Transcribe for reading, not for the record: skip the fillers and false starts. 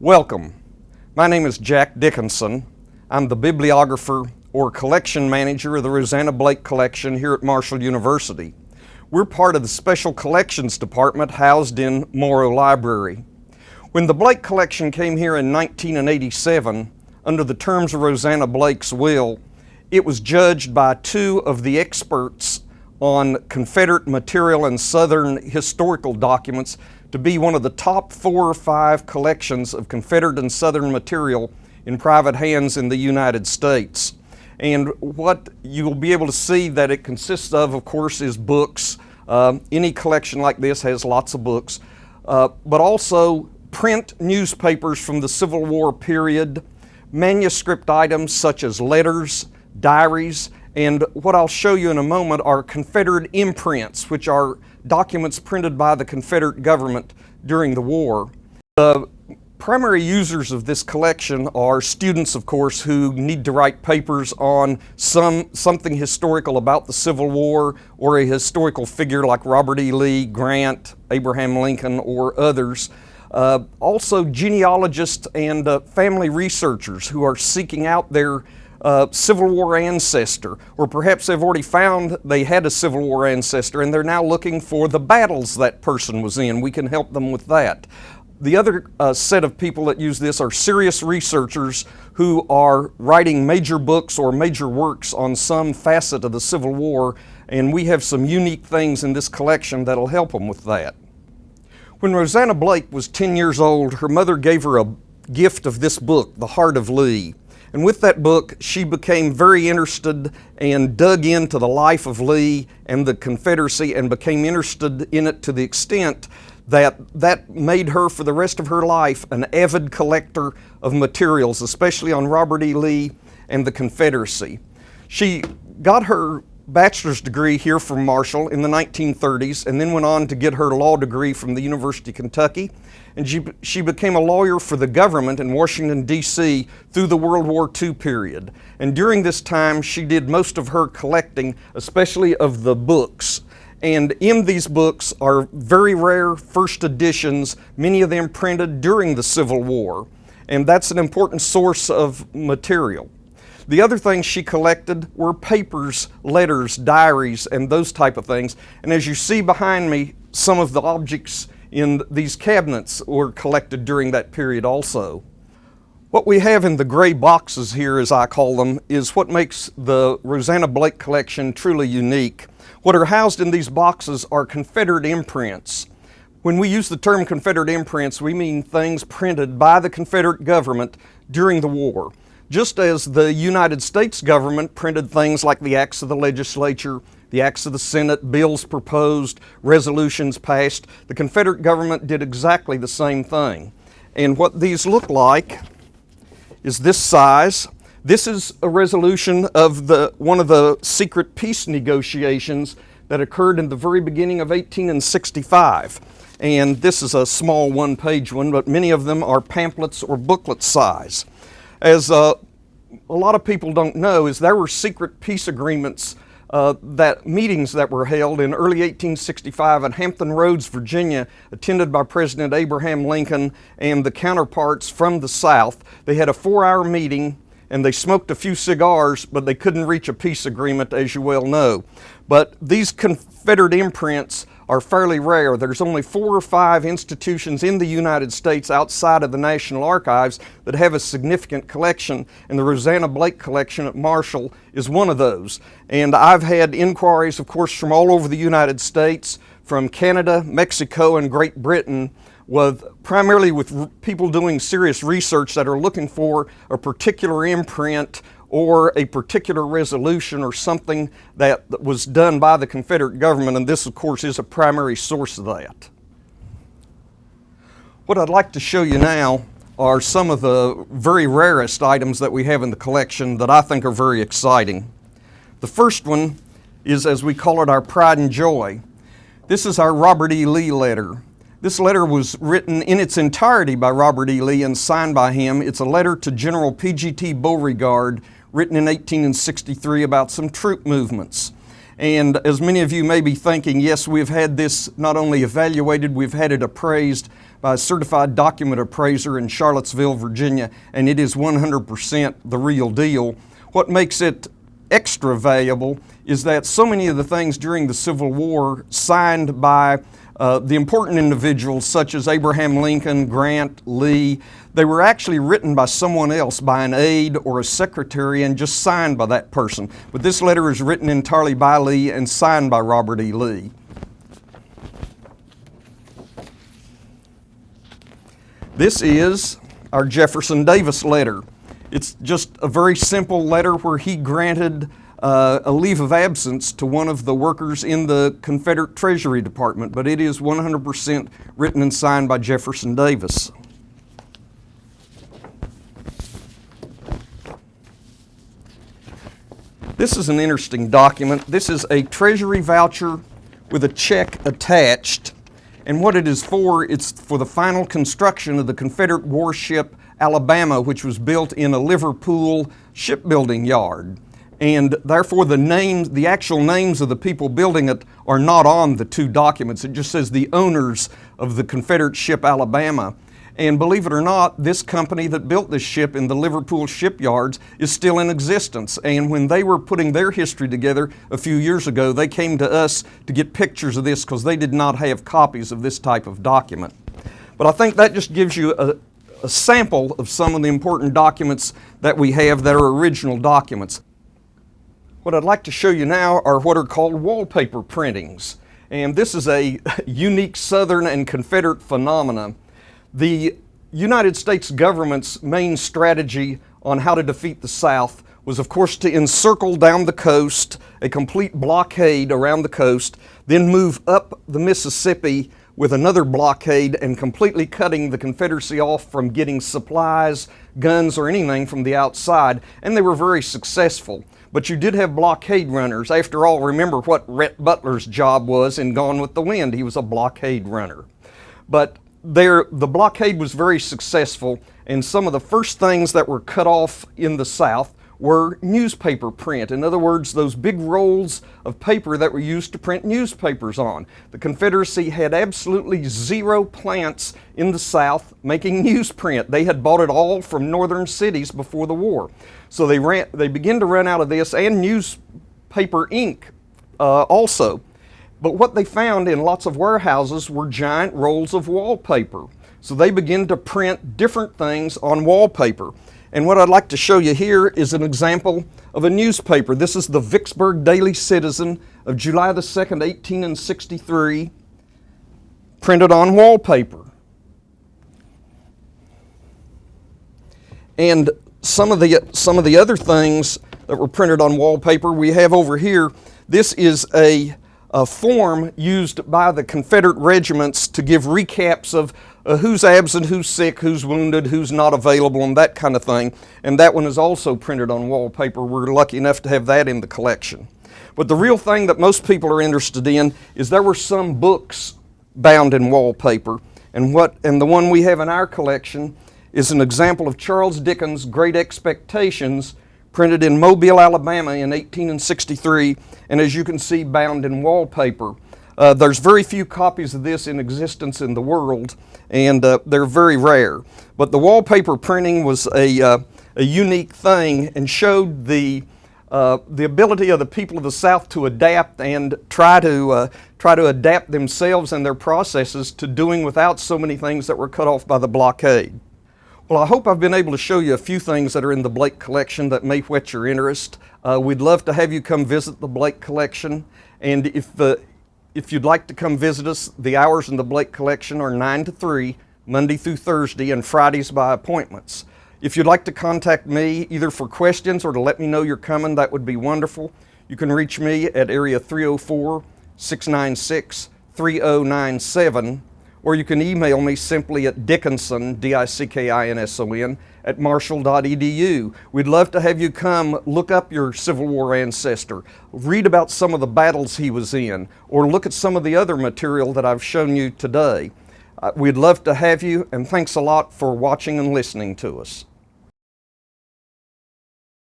Welcome. My name is Jack Dickinson. I'm the bibliographer or collection manager of the Rosanna Blake Collection here at Marshall University. We're part of the Special Collections Department housed in Morrow Library. When the Blake Collection came here in 1987, under the terms of Rosanna Blake's will, it was judged by two of the experts on Confederate material and Southern historical documents to be one of the top 4 or 5 collections of Confederate and Southern material in private hands in the United States. And what you'll be able to see that it consists of course, is books. Any collection like this has lots of books, but also print newspapers from the Civil War period, manuscript items such as letters, diaries, and what I'll show you in a moment are Confederate imprints, which are documents printed by the Confederate government during the war. The primary users of this collection are students, of course, who need to write papers on something historical about the Civil War or a historical figure like Robert E. Lee, Grant, Abraham Lincoln, or others. Also genealogists and family researchers who are seeking out their Civil War ancestor, or perhaps they've already found they had a Civil War ancestor and they're now looking for the battles that person was in. We can help them with that. The other set of people that use this are serious researchers who are writing major books or major works on some facet of the Civil War, and we have some unique things in this collection that'll help them with that. When Rosanna Blake was 10 years old, her mother gave her a gift of this book, The Heart of Lee. And with that book, she became very interested and dug into the life of Lee and the Confederacy and became interested in it to the extent that made her, for the rest of her life, an avid collector of materials, especially on Robert E. Lee and the Confederacy. She got her bachelor's degree here from Marshall in the 1930s and then went on to get her law degree from the University of Kentucky. And she became a lawyer for the government in Washington, D.C. through the World War II period. And during this time, she did most of her collecting, especially of the books. And in these books are very rare first editions, many of them printed during the Civil War. And that's an important source of material. The other things she collected were papers, letters, diaries, and those type of things. And as you see behind me, some of the objects in these cabinets were collected during that period also. What we have in the gray boxes here, as I call them, is what makes the Rosanna Blake collection truly unique. What are housed in these boxes are Confederate imprints. When we use the term Confederate imprints, we mean things printed by the Confederate government during the war. Just as the United States government printed things like the acts of the legislature, the acts of the Senate, bills proposed, resolutions passed, the Confederate government did exactly the same thing. And what these look like is this size. This is a resolution of one of the secret peace negotiations that occurred in the very beginning of 1865. And this is a small one-page one, but many of them are pamphlets or booklet size. As a lot of people don't know, is there were secret peace agreements, meetings that were held in early 1865 in Hampton Roads, Virginia, attended by President Abraham Lincoln and the counterparts from the South. They had a 4-hour meeting and they smoked a few cigars, but they couldn't reach a peace agreement, as you well know. But these Confederate imprints are fairly rare. There's only 4 or 5 institutions in the United States outside of the National Archives that have a significant collection, and the Rosanna Blake collection at Marshall is one of those. And I've had inquiries, of course, from all over the United States, from Canada, Mexico, and Great Britain, primarily with people doing serious research that are looking for a particular imprint or a particular resolution or something that was done by the Confederate government, and this, of course, is a primary source of that. What I'd like to show you now are some of the very rarest items that we have in the collection that I think are very exciting. The first one is, as we call it, our pride and joy. This is our Robert E. Lee letter. This letter was written in its entirety by Robert E. Lee and signed by him. It's a letter to General P.G.T. Beauregard, written in 1863 about some troop movements. And as many of you may be thinking, yes, we've had this not only evaluated, we've had it appraised, by a certified document appraiser in Charlottesville, Virginia, and it is 100% the real deal. What makes it extra valuable is that so many of the things during the Civil War signed by the important individuals such as Abraham Lincoln, Grant, Lee, they were actually written by someone else, by an aide or a secretary, and just signed by that person. But this letter is written entirely by Lee and signed by Robert E. Lee. This is our Jefferson Davis letter. It's just a very simple letter where he granted a leave of absence to one of the workers in the Confederate Treasury Department, but it is 100% written and signed by Jefferson Davis. This is an interesting document. This is a Treasury voucher with a check attached, and what it is for, it's for the final construction of the Confederate warship Alabama, which was built in a Liverpool shipbuilding yard. And therefore the actual names of the people building it are not on the two documents. It just says the owners of the Confederate ship Alabama. And believe it or not, this company that built this ship in the Liverpool shipyards is still in existence. And when they were putting their history together a few years ago, they came to us to get pictures of this because they did not have copies of this type of document. But I think that just gives you a sample of some of the important documents that we have that are original documents. What I'd like to show you now are what are called wallpaper printings. And this is a unique Southern and Confederate phenomenon. The United States government's main strategy on how to defeat the South was, of course, to encircle down the coast, a complete blockade around the coast, then move up the Mississippi with another blockade and completely cutting the Confederacy off from getting supplies, guns, or anything from the outside. And they were very successful. But you did have blockade runners. After all, remember what Rhett Butler's job was in Gone with the Wind. He was a blockade runner. But the blockade was very successful, and some of the first things that were cut off in the South were newspaper print. In other words, those big rolls of paper that were used to print newspapers on. The Confederacy had absolutely zero plants in the South making newsprint. They had bought it all from northern cities before the war. So they began to run out of this and newspaper ink also. But what they found in lots of warehouses were giant rolls of wallpaper. So they began to print different things on wallpaper. And what I'd like to show you here is an example of a newspaper. This is the Vicksburg Daily Citizen of July the 2nd, 1863, printed on wallpaper. And some of the other things that were printed on wallpaper we have over here. This is a form used by the Confederate regiments to give recaps of who's absent, who's sick, who's wounded, who's not available, and that kind of thing. And that one is also printed on wallpaper. We're lucky enough to have that in the collection. But the real thing that most people are interested in is there were some books bound in wallpaper. And the one we have in our collection is an example of Charles Dickens' Great Expectations, printed in Mobile, Alabama in 1863, and as you can see, bound in wallpaper. There's very few copies of this in existence in the world, and they're very rare. But the wallpaper printing was a unique thing and showed the ability of the people of the South to adapt and try to adapt themselves and their processes to doing without so many things that were cut off by the blockade. Well, I hope I've been able to show you a few things that are in the Blake collection that may whet your interest. We'd love to have you come visit the Blake collection, and if you'd like to come visit us, the hours in the Blake collection are 9 to 3, Monday through Thursday, and Fridays by appointments. If you'd like to contact me either for questions or to let me know you're coming, that would be wonderful. You can reach me at area 304-696-3097, or you can email me simply at Dickinson, Dickinson, at marshall.edu. We'd love to have you come look up your Civil War ancestor, read about some of the battles he was in, or look at some of the other material that I've shown you today. We'd love to have you, and thanks a lot for watching and listening to us.